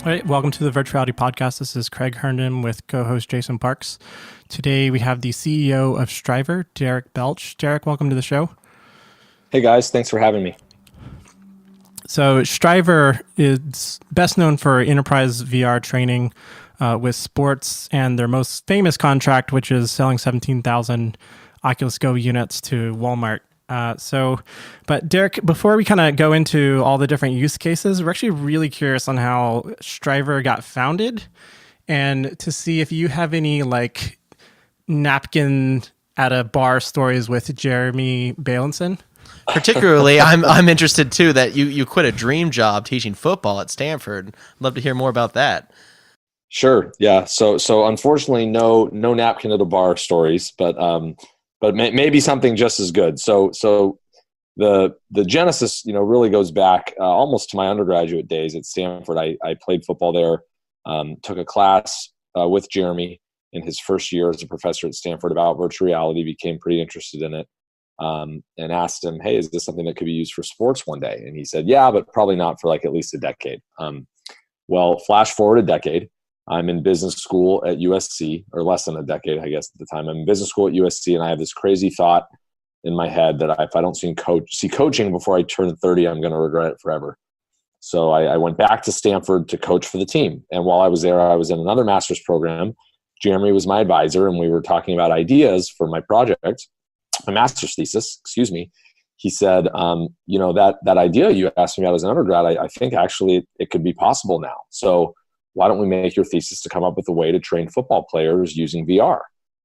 All right, welcome to the Virtual Reality Podcast. This is Craig Herndon with co-host Jason Parks. Today we have the CEO of Strivr, Derek Belch. Derek, welcome to the show. Hey guys, thanks for having me. So Strivr is best known for enterprise VR training with sports and their most famous contract, which is selling 17,000 Oculus Go units to Walmart. But Derek, before we kind of go into all the different use cases, we're actually really curious on how Strivr got founded and to see if you have any like napkin at a bar stories with Jeremy Bailenson. Particularly, I'm interested too that you quit a dream job teaching football at Stanford. Love to hear more about that. Sure. Yeah. So unfortunately, no napkin at a bar stories, but maybe something just as good. So the genesis, really goes back almost to my undergraduate days at Stanford. I played football there, took a class with Jeremy in his first year as a professor at Stanford about virtual reality, became pretty interested in it, and asked him, hey, is this something that could be used for sports one day? And he said, yeah, but probably not for like at least a decade. Well, flash forward a decade. I'm in business school at USC, or less than a decade, I guess, at the time. I'm in business school at USC, and I have this crazy thought in my head that if I don't see coaching before I turn 30, I'm going to regret it forever. So I went back to Stanford to coach for the team. And while I was there, I was in another master's program. Jeremy was my advisor, and we were talking about ideas for my project, my master's thesis, He said, that idea you asked me about as an undergrad, I think actually it could be possible now. So why don't we make your thesis to come up with a way to train football players using VR?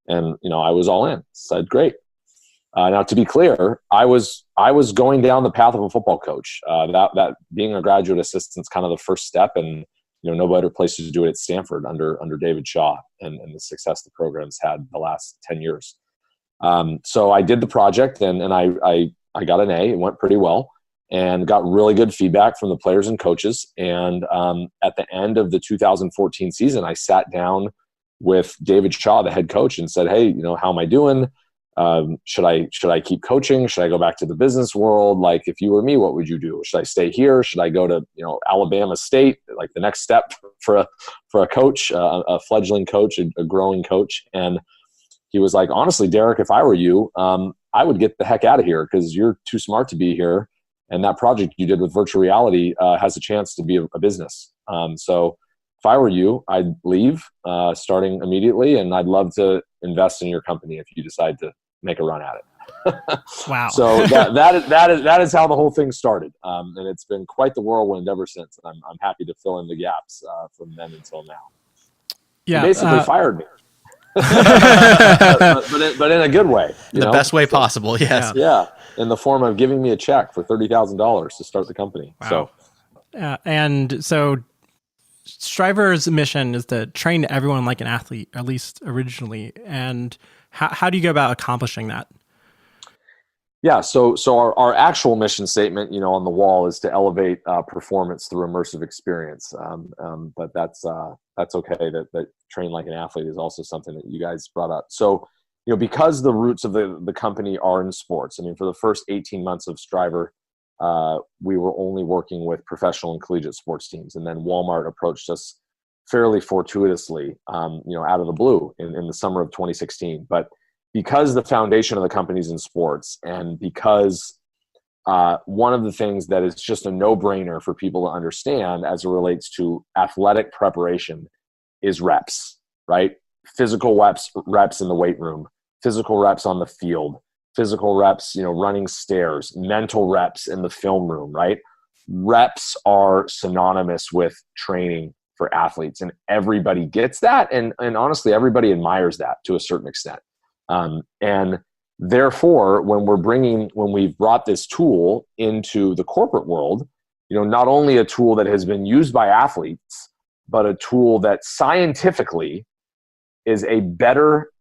And, I was all in. Said, great. Now, to be clear, I was going down the path of a football coach. That being a graduate assistant is kind of the first step, and no better place to do it at Stanford under David Shaw and the success the program's had the last 10 years. So I did the project, and I got an A. It went pretty well, and got really good feedback from the players and coaches. And at the end of the 2014 season, I sat down with David Shaw, the head coach, and said, hey, how am I doing? Should I keep coaching? Should I go back to the business world? Like, if you were me, what would you do? Should I stay here? Should I go to, Alabama State, like the next step for a coach, a fledgling coach, a growing coach? And he was like, honestly, Derek, if I were you, I would get the heck out of here because you're too smart to be here. And that project you did with virtual reality has a chance to be a business. So if I were you, I'd leave starting immediately, and I'd love to invest in your company if you decide to make a run at it. Wow. So that is how the whole thing started. And it's been quite the whirlwind ever since. And I'm happy to fill in the gaps from then until now. Yeah. He basically fired me. but in a good way. The best way possible, yes. Yeah, in the form of giving me a check for $30,000 to start the company. Wow. And so Strivr's mission is to train everyone like an athlete, at least originally. And how do you go about accomplishing that? Yeah, so our actual mission statement, on the wall is to elevate performance through immersive experience. But that's okay. That train like an athlete is also something that you guys brought up. So, because the roots of the company are in sports. I mean, for the first 18 months of Strivr, we were only working with professional and collegiate sports teams, and then Walmart approached us fairly fortuitously, out of the blue in the summer of 2016. But because the foundation of the company's in sports, and because one of the things that is just a no-brainer for people to understand as it relates to athletic preparation is reps, right? Physical reps in the weight room, physical reps on the field, physical reps, running stairs, mental reps in the film room, right? Reps are synonymous with training for athletes, and everybody gets that. And honestly, everybody admires that to a certain extent. And therefore, when we've brought this tool into the corporate world, not only a tool that has been used by athletes, but a tool that scientifically is a better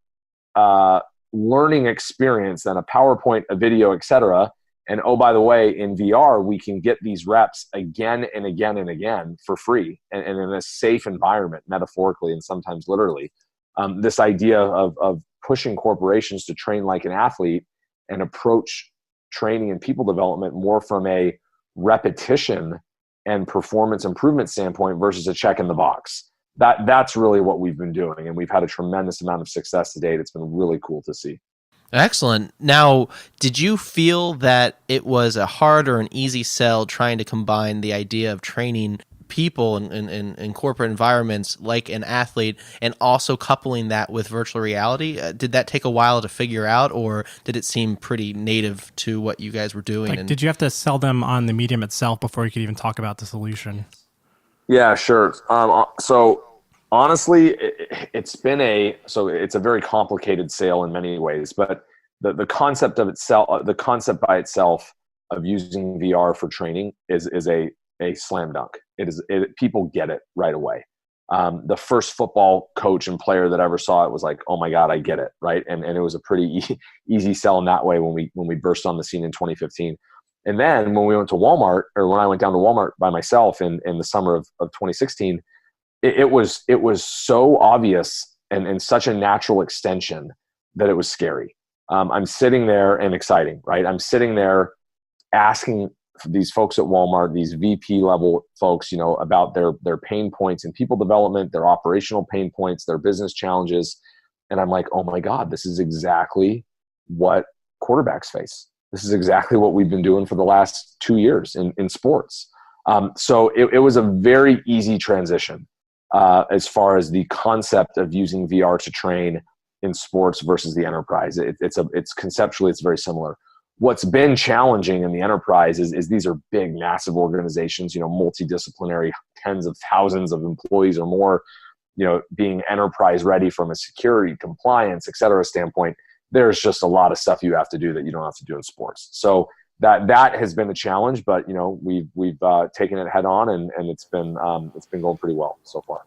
learning experience than a PowerPoint, a video, etc. And oh, by the way, in VR, we can get these reps again and again and again for free and in a safe environment, metaphorically and sometimes literally. This idea of pushing corporations to train like an athlete and approach training and people development more from a repetition and performance improvement standpoint versus a check in the box. That's really what we've been doing, and we've had a tremendous amount of success to date. It's been really cool to see. Excellent. Now, did you feel that it was a hard or an easy sell trying to combine the idea of training people in corporate environments like an athlete and also coupling that with virtual reality? Did that take a while to figure out, or did it seem pretty native to what you guys were doing? Like, did you have to sell them on the medium itself before you could even talk about the solution? Yeah, sure. So honestly, it's a very complicated sale in many ways, but the concept of itself, the concept by itself of using VR for training is a slam dunk. People get it right away. The first football coach and player that ever saw it was like, "Oh my God, I get it!" Right, and it was a pretty easy sell in that way when we burst on the scene in 2015. And then when we went to Walmart, or when I went down to Walmart by myself in the summer of 2016, it was so obvious and such a natural extension that it was scary. I'm sitting there and exciting, right? I'm sitting there asking these folks at Walmart, these VP level folks, about their pain points in people development, their operational pain points, their business challenges. And I'm like, oh my God, this is exactly what quarterbacks face. This is exactly what we've been doing for the last 2 years in sports. So it was a very easy transition as far as the concept of using VR to train in sports versus the enterprise. It's conceptually, it's very similar. What's been challenging in the enterprise is these are big, massive organizations, multidisciplinary, tens of thousands of employees or more, being enterprise ready from a security, compliance, et cetera standpoint. There's just a lot of stuff you have to do that you don't have to do in sports. So that has been a challenge, but we've taken it head on, and it's been going pretty well so far.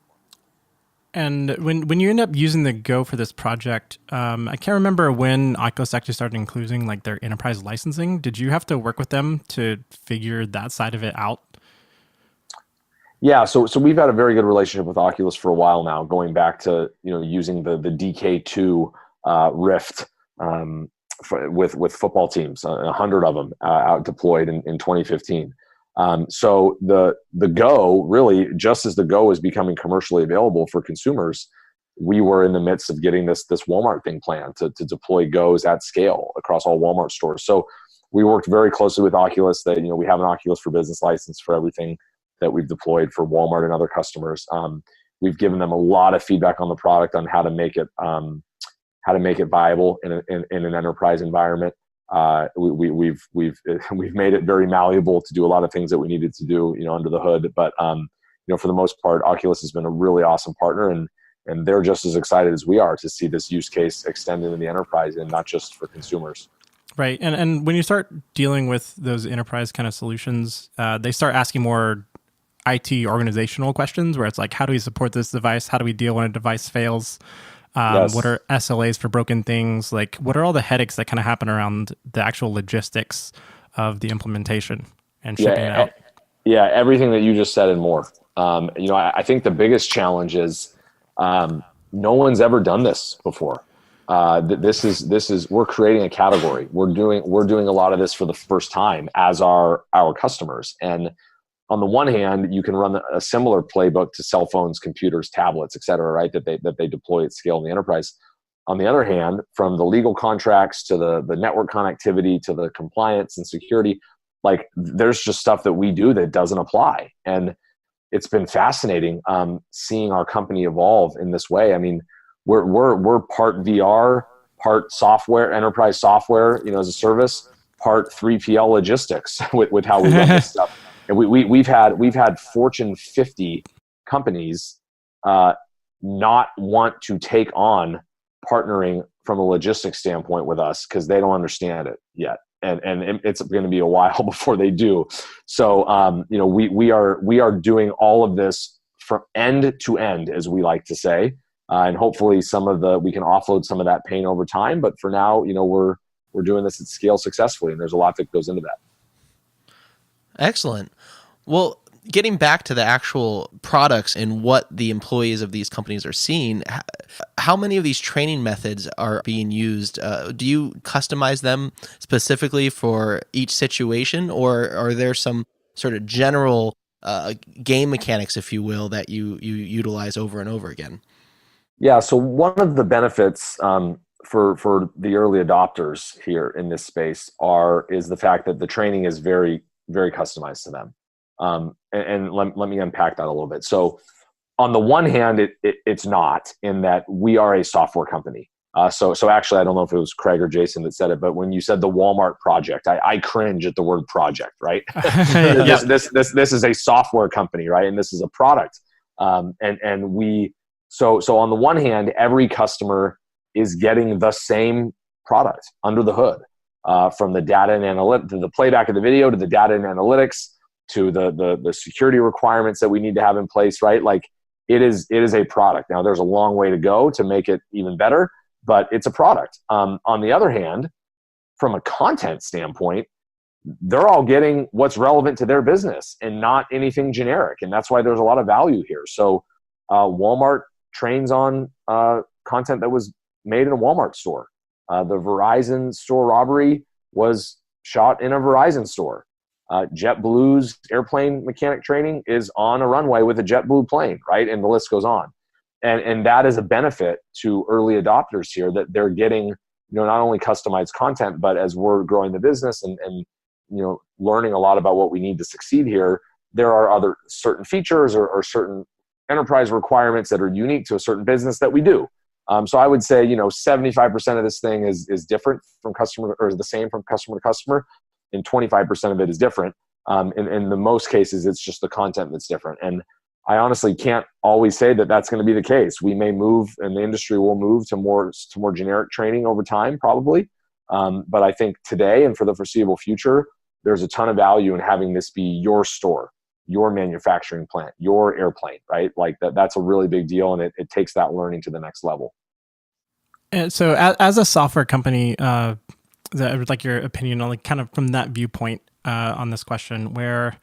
And when you end up using the Go for this project, I can't remember when Oculus actually started including like their enterprise licensing. Did you have to work with them to figure that side of it out? Yeah, so we've had a very good relationship with Oculus for a while now, going back to using the DK2 Rift with football teams, 100 of them out deployed in 2015. So the Go, really, just as the Go is becoming commercially available for consumers, we were in the midst of getting this Walmart thing planned to deploy Go's at scale across all Walmart stores. So we worked very closely with Oculus. That we have an Oculus for Business license for everything that we've deployed for Walmart and other customers. We've given them a lot of feedback on the product on how to make it viable in an enterprise environment. We've made it very malleable to do a lot of things that we needed to do, under the hood. But for the most part, Oculus has been a really awesome partner, and they're just as excited as we are to see this use case extended in the enterprise and not just for consumers. Right, and when you start dealing with those enterprise kind of solutions, they start asking more IT organizational questions, where it's like, how do we support this device? How do we deal when a device fails? Yes. What are SLAs for broken things? Like, what are all the headaches that kind of happen around the actual logistics of the implementation and shipping it out? Yeah, everything that you just said and more. I think the biggest challenge is no one's ever done this before. This is we're creating a category. We're doing a lot of this for the first time as our customers. And on the one hand, you can run a similar playbook to cell phones, computers, tablets, et cetera, right? That they deploy at scale in the enterprise. On the other hand, from the legal contracts to the network connectivity to the compliance and security, like there's just stuff that we do that doesn't apply. And it's been fascinating seeing our company evolve in this way. I mean, we're part VR, part software, enterprise software, as a service, part 3PL logistics with how we run this stuff. And we've had Fortune 50 companies not want to take on partnering from a logistics standpoint with us because they don't understand it yet, and it's going to be a while before they do. So we are doing all of this from end to end, as we like to say, and hopefully we can offload some of that pain over time. But for now, we're doing this at scale successfully, and there's a lot that goes into that. Excellent. Well, getting back to the actual products and what the employees of these companies are seeing, how many of these training methods are being used? Do you customize them specifically for each situation, or are there some sort of general game mechanics, if you will, that you utilize over and over again? Yeah. So one of the benefits for the early adopters here in this space is the fact that the training is very, very customized to them. And let me unpack that a little bit. So on the one hand, it's not, in that we are a software company. So actually, I don't know if it was Craig or Jason that said it, but when you said the Walmart project, I cringe at the word project, right? Yeah. This is a software company, right? And this is a product. So on the one hand, every customer is getting the same product under the hood, from the data and analytics, to the playback of the video, to the data and analytics, to the security requirements that we need to have in place, right? Like it is a product. Now there's a long way to go to make it even better, but it's a product. On the other hand, from a content standpoint, they're all getting what's relevant to their business and not anything generic. And that's why there's a lot of value here. So Walmart trains on content that was made in a Walmart store. The Verizon store robbery was shot in a Verizon store. JetBlue's airplane mechanic training is on a runway with a JetBlue plane, right? And the list goes on. And that is a benefit to early adopters here, that they're getting, not only customized content, but as we're growing the business and learning a lot about what we need to succeed here, there are other certain features or certain enterprise requirements that are unique to a certain business that we do. So I would say, 75% of this thing is different from customer, or the same from customer to customer, and 25% of it is different. In the most cases, it's just the content that's different. And I honestly can't always say that that's going to be the case. We may move, and the industry will move to more generic training over time, probably. But I think today and for the foreseeable future, there's a ton of value in having this be your store, your manufacturing plant, your airplane, right? Like that's a really big deal, and it takes that learning to the next level. And so as a software company, I would like your opinion on, like, kind of from that viewpoint on this question, where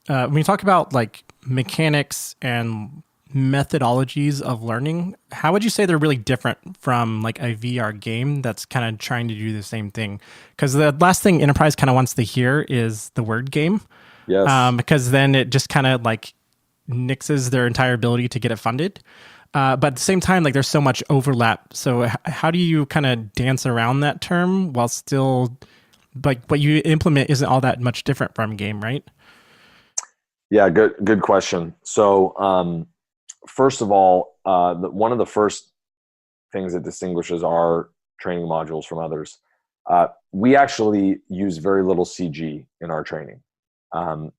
when you talk about like mechanics and methodologies of learning, how would you say they're really different from like a VR game that's kind of trying to do the same thing? Because the last thing enterprise kind of wants to hear is the word game. Yes. Because then it just kind of like nixes their entire ability to get it funded. But at the same time, like, there's so much overlap. So how do you kind of dance around that term while still, like, what you implement isn't all that much different from game, right? Yeah, good question. So first of all, one of the first things that distinguishes our training modules from others, we actually use very little CG in our training.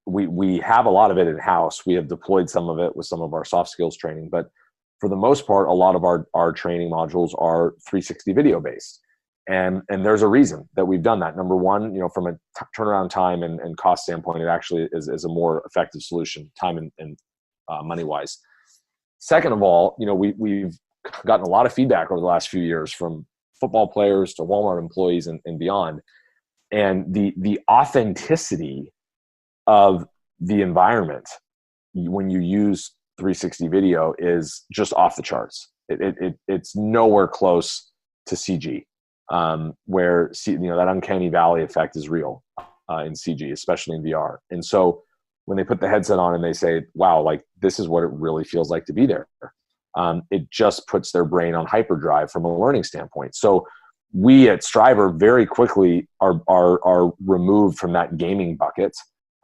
We have a lot of it in-house. We have deployed some of it with some of our soft skills training, but for the most part, a lot of our training modules are 360 video based. And there's a reason that we've done that. Number one, from a turnaround time and cost standpoint, it actually is a more effective solution, time and money wise. Second of all, we've gotten a lot of feedback over the last few years from football players to Walmart employees and beyond. And the authenticity of the environment when you use 360 video is just off the charts. It's nowhere close to CG. Where that uncanny valley effect is real in CG, especially in VR. And so when they put the headset on and they say, wow, like, this is what it really feels like to be there, it just puts their brain on hyperdrive from a learning standpoint. So we at Strivr very quickly are removed from that gaming bucket,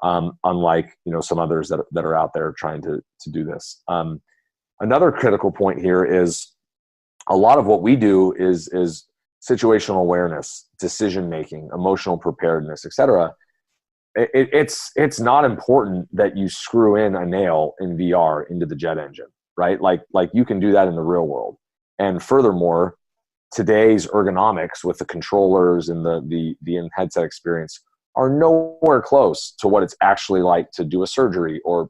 unlike some others that are out there trying to do this. Another critical point here is a lot of what we do is situational awareness, decision making, emotional preparedness, etc. It's not important that you screw in a nail in VR into the jet engine, right? Like you can do that in the real world. And furthermore, today's ergonomics with the controllers and the in-headset experience are nowhere close to what it's actually like to do a surgery or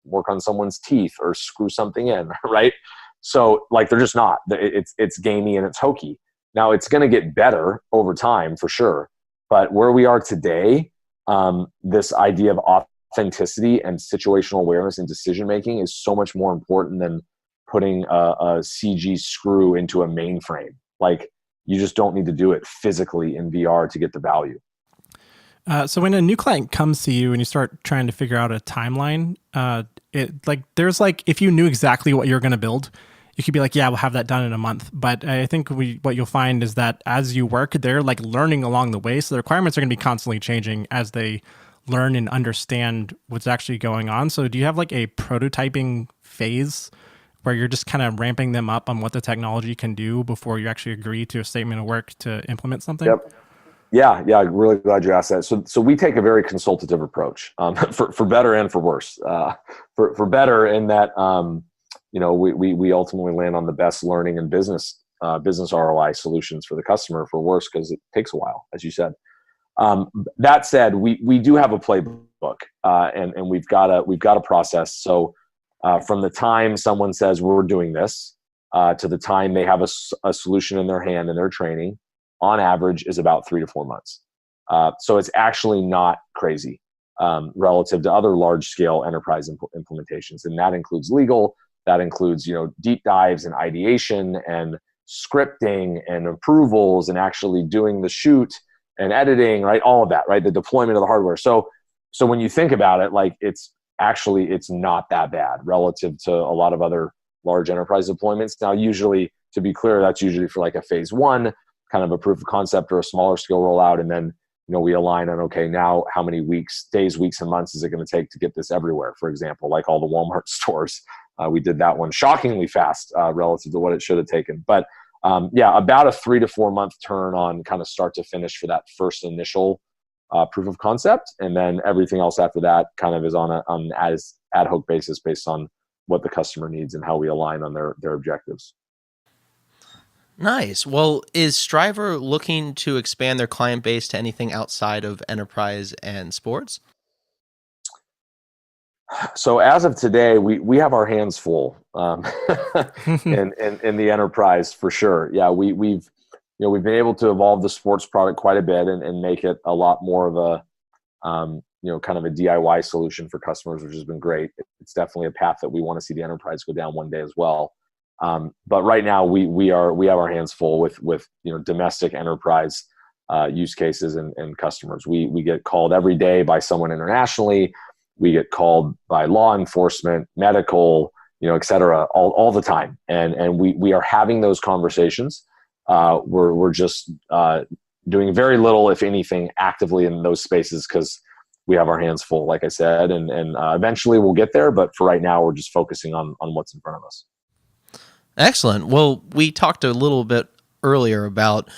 work on someone's teeth or screw something in, right? So like, they're just not. It's gamey and it's hokey. Now, it's going to get better over time for sure. But where we are today, this idea of authenticity and situational awareness and decision-making is so much more important than putting a CG screw into a mainframe. Like, you just don't need to do it physically in VR to get the value. So when a new client comes to you and you start trying to figure out a timeline, if you knew exactly what you're going to build, you could be like, yeah, we'll have that done in a month. But I think what you'll find is that as you work, they're like learning along the way. So the requirements are going to be constantly changing as they learn and understand what's actually going on. So do you have like a prototyping phase where you're just kind of ramping them up on what the technology can do before you actually agree to a statement of work to implement something? Yep. Yeah. I'm really glad you asked that. So we take a very consultative approach, for better and for worse. For better in that, we ultimately land on the best learning and business ROI solutions for the customer. For worse, because it takes a while, as you said. That said, we do have a playbook, and we've got a process. So from the time someone says we're doing this to the time they have a solution in their hand and they're training, on average is about 3 to 4 months. So it's actually not crazy relative to other large scale enterprise implementations, and that includes legal. That includes deep dives and ideation and scripting and approvals and actually doing the shoot and editing, right? All of that, right? The deployment of the hardware. So when you think about it, like it's not that bad relative to a lot of other large enterprise deployments. Now, usually, to be clear, that's usually for like a phase one, kind of a proof of concept or a smaller scale rollout. And then, we align on, okay, now how many days, weeks, and months is it going to take to get this everywhere? For example, like all the Walmart stores. We did that one shockingly fast relative to what it should have taken. But about a 3 to 4 month turn on kind of start to finish for that first initial proof of concept. And then everything else after that kind of is on an ad hoc basis based on what the customer needs and how we align on their objectives. Nice. Well, is Strivr looking to expand their client base to anything outside of enterprise and sports? So as of today, we have our hands full in the enterprise for sure. Yeah, we've been able to evolve the sports product quite a bit and make it a lot more of a kind of a DIY solution for customers, which has been great. It's definitely a path that we want to see the enterprise go down one day as well. But right now we have our hands full with domestic enterprise use cases and customers. We get called every day by someone internationally. We get called by law enforcement, medical, et cetera, all the time. And we are having those conversations. We're just doing very little, if anything, actively in those spaces because we have our hands full, like I said, and eventually we'll get there. But for right now, we're just focusing on what's in front of us. Excellent. Well, we talked a little bit earlier about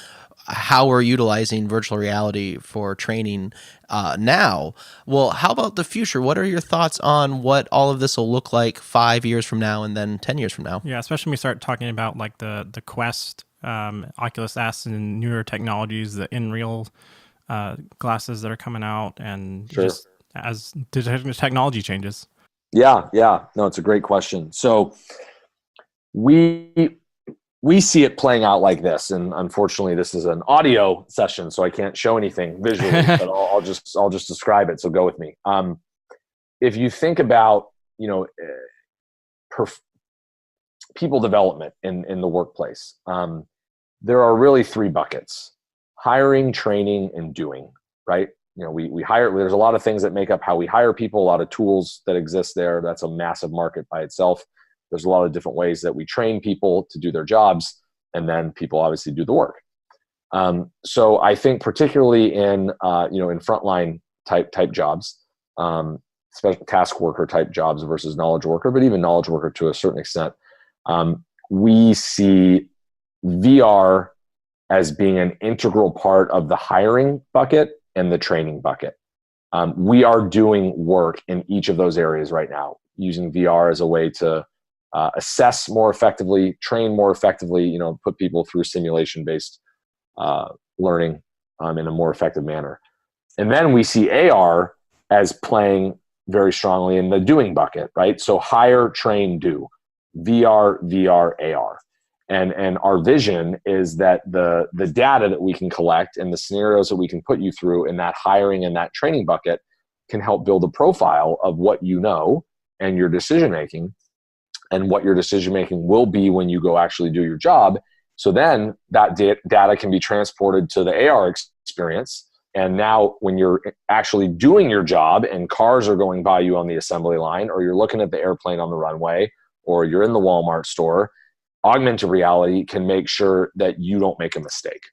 how we're utilizing virtual reality for training now. Well, how about the future? What are your thoughts on what all of this will look like 5 years from now and then 10 years from now? Yeah, especially when we start talking about like the Quest, Oculus S, and newer technologies, the in-real glasses that are coming out, and sure. Just as the technology changes. Yeah. No, it's a great question. So we see it playing out like this, and unfortunately, this is an audio session, so I can't show anything visually. But I'll just describe it. So go with me. If you think about people development in the workplace, there are really 3 buckets: hiring, training, and doing. Right? We hire. There's a lot of things that make up how we hire people. A lot of tools that exist there. That's a massive market by itself. There's a lot of different ways that we train people to do their jobs, and then people obviously do the work. So I think particularly in frontline type jobs, special task worker type jobs versus knowledge worker, but even knowledge worker to a certain extent, we see VR as being an integral part of the hiring bucket and the training bucket. We are doing work in each of those areas right now, using VR as a way to assess more effectively, train more effectively, put people through simulation-based learning in a more effective manner. And then we see AR as playing very strongly in the doing bucket, right? So hire, train, do. VR, AR. And our vision is that the data that we can collect and the scenarios that we can put you through in that hiring and that training bucket can help build a profile of what you know and your decision-making, and what your decision-making will be when you go actually do your job. So then that data can be transported to the AR experience, And now when you're actually doing your job and cars are going by you on the assembly line, or you're looking at the airplane on the runway, or you're in the Walmart store, augmented reality can make sure that you don't make a mistake.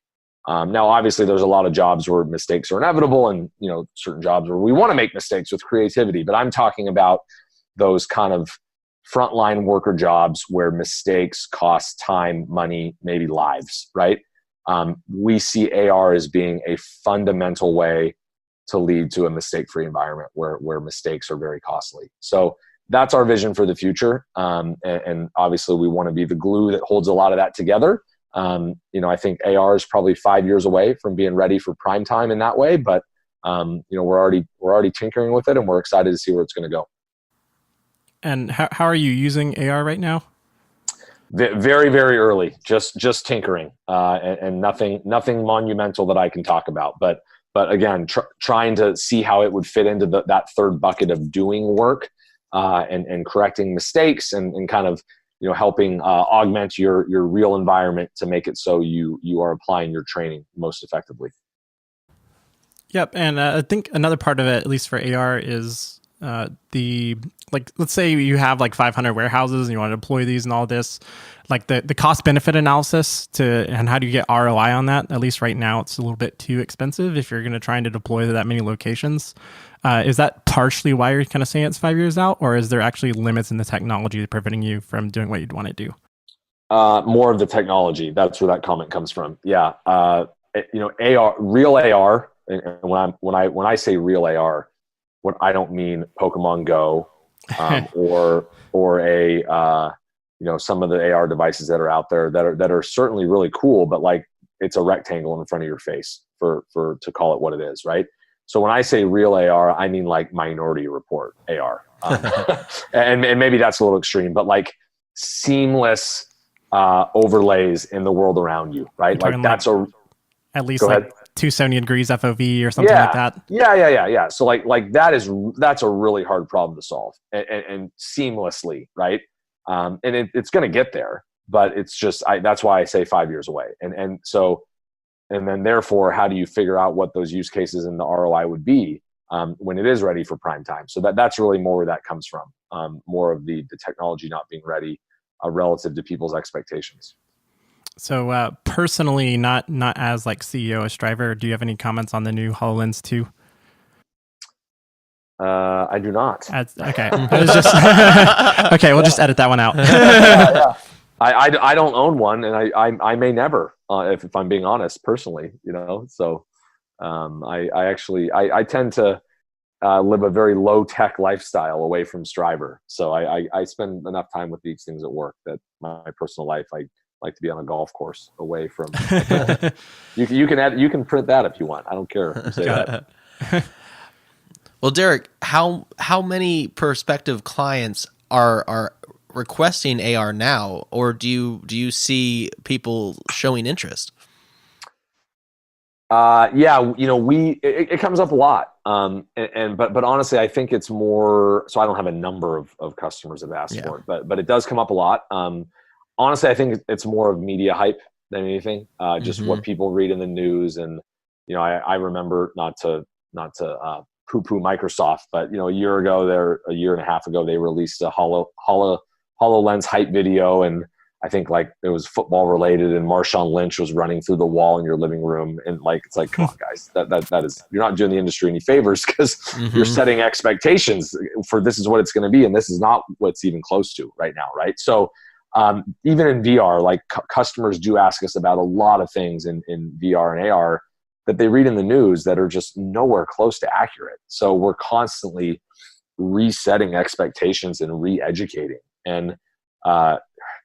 Now, obviously, there's a lot of jobs where mistakes are inevitable, and certain jobs where we want to make mistakes with creativity. But I'm talking about those kind of frontline worker jobs where mistakes cost time, money, maybe lives, right? We see AR as being a fundamental way to lead to a mistake-free environment where mistakes are very costly. So that's our vision for the future. And obviously we want to be the glue that holds a lot of that together. I think AR is probably 5 years away from being ready for prime time in that way, but we're already tinkering with it, and we're excited to see where it's going to go. And how are you using AR right now? Very, very early, just tinkering, and nothing monumental that I can talk about. But again, trying to see how it would fit into that third bucket of doing work, and correcting mistakes, and kind of helping augment your real environment to make it so you are applying your training most effectively. Yep, and I think another part of it, at least for AR, is let's say you have 500 warehouses and you want to deploy these and all this, the cost benefit analysis and how do you get ROI on that? At least right now, it's a little bit too expensive if you're going to try to deploy to that many locations. Is that partially why you're kind of saying it's 5 years out, or is there actually limits in the technology preventing you from doing what you'd want to do? More of the technology. That's where that comment comes from. Yeah. AR, real AR. And when I say real AR, what I don't mean Pokemon Go, or a some of the AR devices that are out there that are certainly really cool, but it's a rectangle in front of your face to call it what it is, right? So when I say real AR, I mean Minority Report AR, and maybe that's a little extreme, but seamless overlays in the world around you, right? That's at least 270 degrees FOV or something like that. Yeah. So that's a really hard problem to solve, and seamlessly, right? And it's going to get there, but it's just that's why I say 5 years away. And then therefore, how do you figure out what those use cases and the ROI would be when it is ready for prime time? So that's really more where that comes from. More of the technology not being ready relative to people's expectations. So personally, not as CEO of Strivr, do you have any comments on the new HoloLens 2? I do not. Okay. It was just okay. We'll just edit that one out. Yeah. I don't own one, and I may never, if I'm being honest, personally. So I tend to live a very low tech lifestyle away from Strivr. So I spend enough time with these things at work that my personal life, I like to be on a golf course away from. You can print that if you want. I don't care if you say that. Well, Derek, how many prospective clients are requesting AR now, or do you see people showing interest? It comes up a lot. But honestly, I think it's more, so I don't have a number of customers that have asked for it, but it does come up a lot. Honestly, I think it's more of media hype than anything. Just what people read in the news. And, I remember not to poo-poo Microsoft, but, a year and a half ago, they released a HoloLens hype video. And I think it was football related, and Marshawn Lynch was running through the wall in your living room. And it's come on, guys, that is, you're not doing the industry any favors, because you're setting expectations for this is what it's going to be. And this is not what's even close to right now. Right. So, even in VR, customers do ask us about a lot of things in VR and AR that they read in the news that are just nowhere close to accurate. So we're constantly resetting expectations and re-educating. And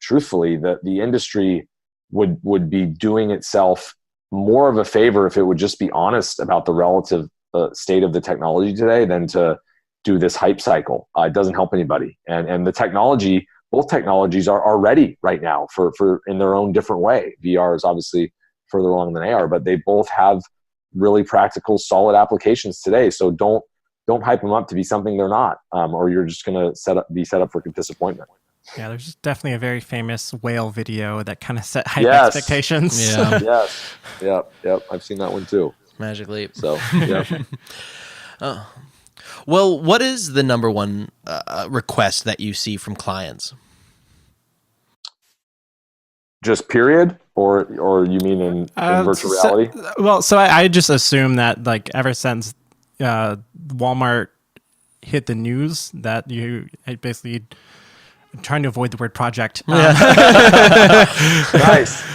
truthfully, the industry would be doing itself more of a favor if it would just be honest about the relative state of the technology today than to do this hype cycle. It doesn't help anybody. And the technology, both technologies are ready right now for in their own different way. VR is obviously further along than AR, but they both have really practical, solid applications today. So don't hype them up to be something they're not, or you're just going to be set up for disappointment. Yeah, there's definitely a very famous whale video that kind of set hype expectations. Yeah. Yes. Yep. I've seen that one too. Magic leap. So, yeah. Well, what is the number one request that you see from clients? Just period, or you mean in virtual reality? So I just assume that like ever since Walmart hit the news that I basically I'm trying to avoid the word project. Nice,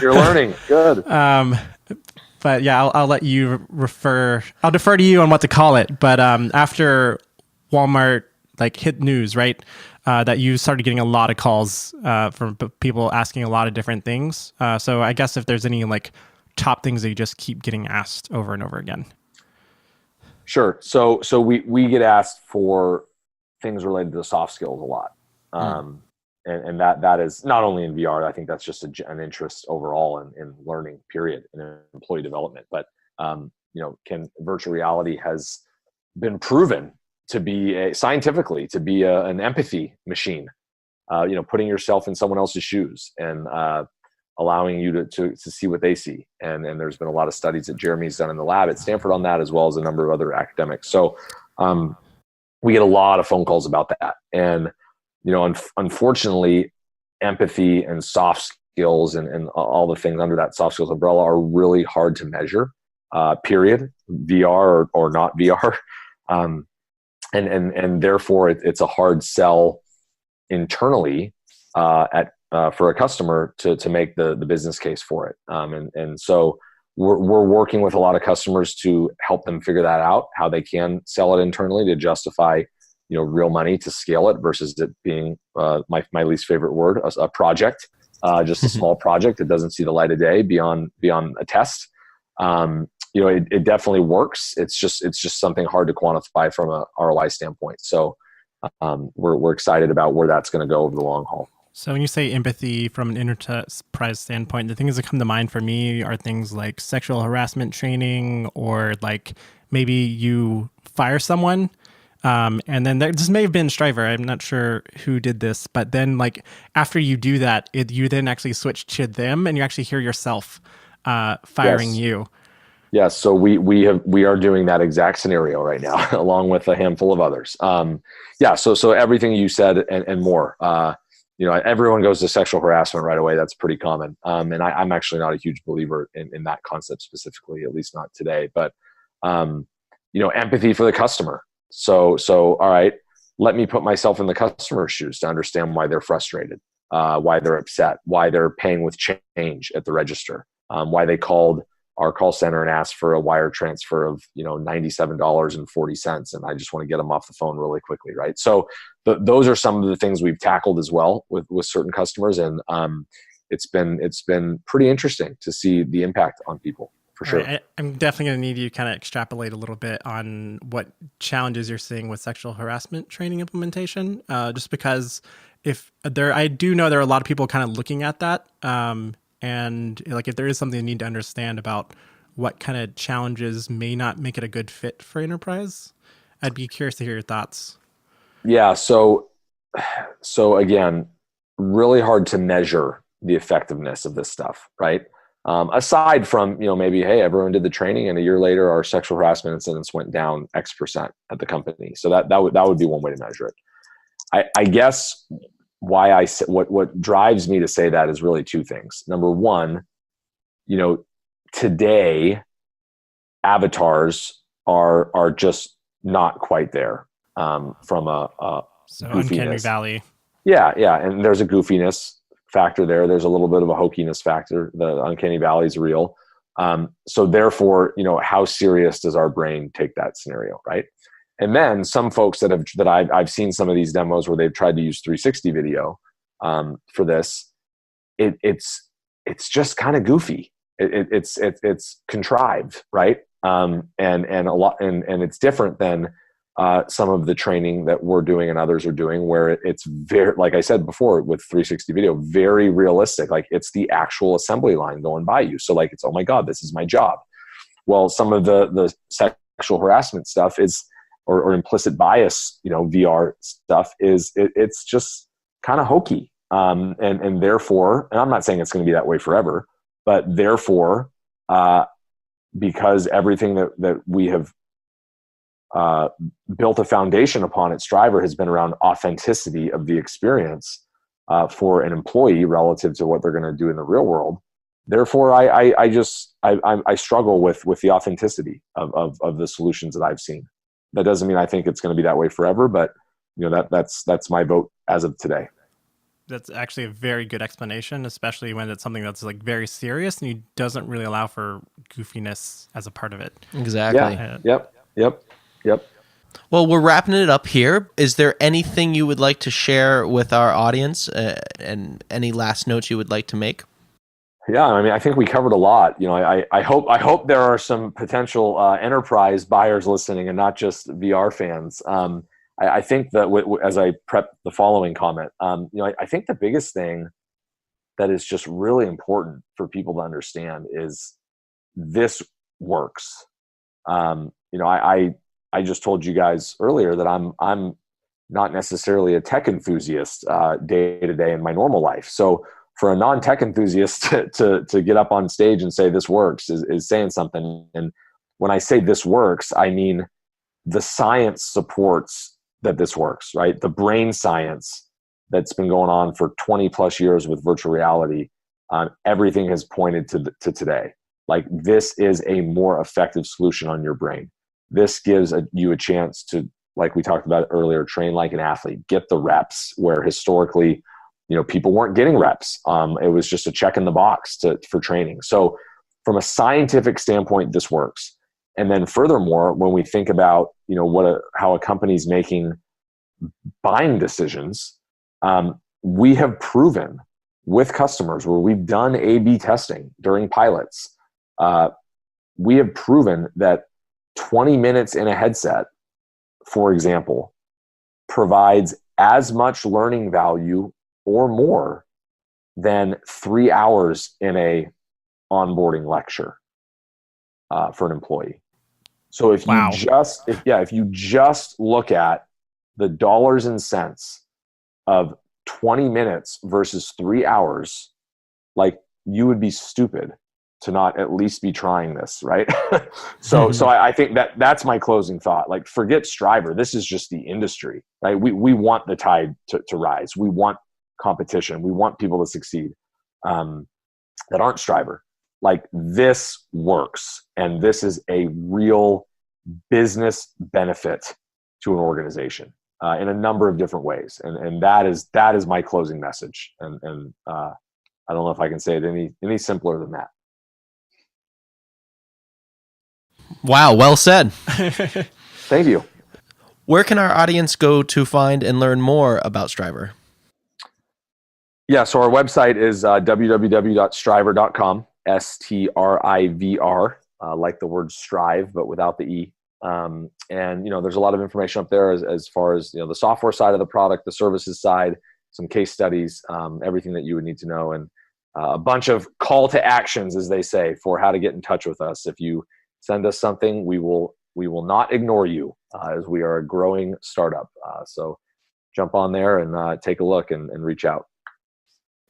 you're learning. Good. But yeah, I'll let you refer. I'll defer to you on what to call it. But after Walmart like hit news, right, that you started getting a lot of calls from people asking a lot of different things. So I guess if there's any like top things that you just keep getting asked over and over again. Sure. So we get asked for things related to the soft skills a lot. And that is not only in VR. I think that's just an interest overall in learning, period, and in employee development. But virtual reality has been proven to be scientifically to be an empathy machine. Putting yourself in someone else's shoes and allowing you to see what they see. And there's been a lot of studies that Jeremy's done in the lab at Stanford on that, as well as a number of other academics. So we get a lot of phone calls about that. And unfortunately, empathy and soft skills and all the things under that soft skills umbrella are really hard to measure, period, VR or not VR. And therefore it's a hard sell internally for a customer to make the business case for it. And so we're working with a lot of customers to help them figure that out, how they can sell it internally to justify real money to scale it versus it being my least favorite word, a project, just a small project that doesn't see the light of day beyond a test. It definitely works. It's just something hard to quantify from a ROI standpoint. So we're excited about where that's going to go over the long haul. So when you say empathy from an enterprise standpoint, the things that come to mind for me are things like sexual harassment training, or like maybe you fire someone. And then this may have been Strivr. I'm not sure who did this, but then like after you do that, you then actually switch to them and you actually hear yourself firing you. Yes. So we are doing that exact scenario right now, along with a handful of others. So everything you said and more. Everyone goes to sexual harassment right away. That's pretty common. And I'm actually not a huge believer in that concept specifically, at least not today. But empathy for the customer. So all right, let me put myself in the customer's shoes to understand why they're frustrated, why they're upset, why they're paying with change at the register, why they called our call center and asked for a wire transfer of $97.40, and I just want to get them off the phone really quickly, right? So those are some of the things we've tackled as well with certain customers, and it's been pretty interesting to see the impact on people. For sure. Right. I'm definitely going to need you to kind of extrapolate a little bit on what challenges you're seeing with sexual harassment training implementation, just because I do know there are a lot of people kind of looking at that. And like, if there is something you need to understand about what kind of challenges may not make it a good fit for enterprise, I'd be curious to hear your thoughts. Yeah. So again, really hard to measure the effectiveness of this stuff, right? Aside from, maybe, hey, everyone did the training and a year later our sexual harassment incidents went down X% at the company. So that would be one way to measure it. I guess why what drives me to say that is really two things. Number one, today avatars are just not quite there from a so uncanny valley. Yeah. And there's a goofiness factor there. There's a little bit of a hokiness factor. The uncanny valley is real. So therefore, how serious does our brain take that scenario, right? And then some folks that I've seen some of these demos where they've tried to use 360 video for this. It's just kind of goofy. It's contrived, right? And a lot, and it's different than some of the training that we're doing and others are doing, where it's very, like I said before, with 360 video, very realistic. Like it's the actual assembly line going by you. So like, it's, oh my God, this is my job. Well, some of the sexual harassment stuff is, or implicit bias, VR stuff it's just kind of hokey. And therefore, and I'm not saying it's going to be that way forever, but therefore, because everything that we have built a foundation upon at Strivr has been around authenticity of the experience for an employee relative to what they're going to do in the real world. Therefore, I struggle with the authenticity of the solutions that I've seen. That doesn't mean I think it's going to be that way forever, but that's my vote as of today. That's actually a very good explanation, especially when it's something that's like very serious and you doesn't really allow for goofiness as a part of it. Exactly. Yep. Well, we're wrapping it up here. Is there anything you would like to share with our audience, and any last notes you would like to make? Yeah, I mean, I think we covered a lot. I hope there are some potential enterprise buyers listening and not just VR fans. I think that as I prep the following comment, I think the biggest thing that is just really important for people to understand is this works. I just told you guys earlier that I'm not necessarily a tech enthusiast day to day in my normal life. So for a non-tech enthusiast to get up on stage and say this works is saying something. And when I say this works, I mean the science supports that this works, right? The brain science that's been going on for 20 plus years with virtual reality, everything has pointed to today. Like, this is a more effective solution on your brain. This gives you a chance to, like we talked about earlier, train like an athlete, get the reps where historically, people weren't getting reps. It was just a check in the box for training. So from a scientific standpoint, this works. And then furthermore, when we think about, how a company's making buying decisions, we have proven with customers where we've done A/B testing during pilots, we have proven that 20 minutes in a headset, for example, provides as much learning value or more than 3 hours in a onboarding lecture for an employee. So if you just look at the dollars and cents of 20 minutes versus 3 hours, like, you would be stupid to not at least be trying this, right? So I think that's my closing thought. Like, forget Strivr. This is just the industry, right? We want the tide to rise. We want competition. We want people to succeed that aren't Strivr. Like, this works, and this is a real business benefit to an organization in a number of different ways, and that is my closing message. And I don't know if I can say it any simpler than that. Wow, well said. Thank you. Where can our audience go to find and learn more about Strivr? Yeah, so our website is www.strivr.com, STRIVR, like the word strive, but without the E. And, there's a lot of information up there as far as, the software side of the product, the services side, some case studies, everything that you would need to know, and a bunch of call to actions, as they say, for how to get in touch with us. If you send us something, we will not ignore you, as we are a growing startup. So jump on there and take a look and reach out.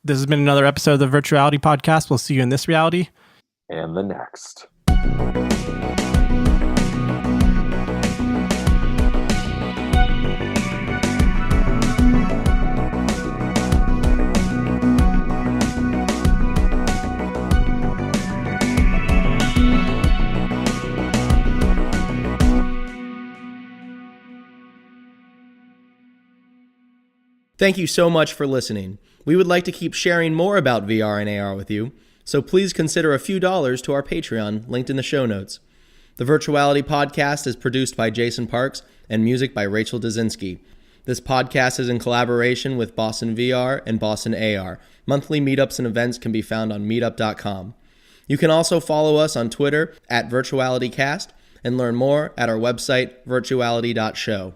This has been another episode of the Virtuality Podcast. We'll see you in this reality and the next. Thank you so much for listening. We would like to keep sharing more about VR and AR with you, so please consider a few dollars to our Patreon, linked in the show notes. The Virtuality Podcast is produced by Jason Parks and music by Rachel Dazinski. This podcast is in collaboration with Boston VR and Boston AR. Monthly meetups and events can be found on meetup.com. You can also follow us on Twitter @VirtualityCast and learn more at our website, virtuality.show.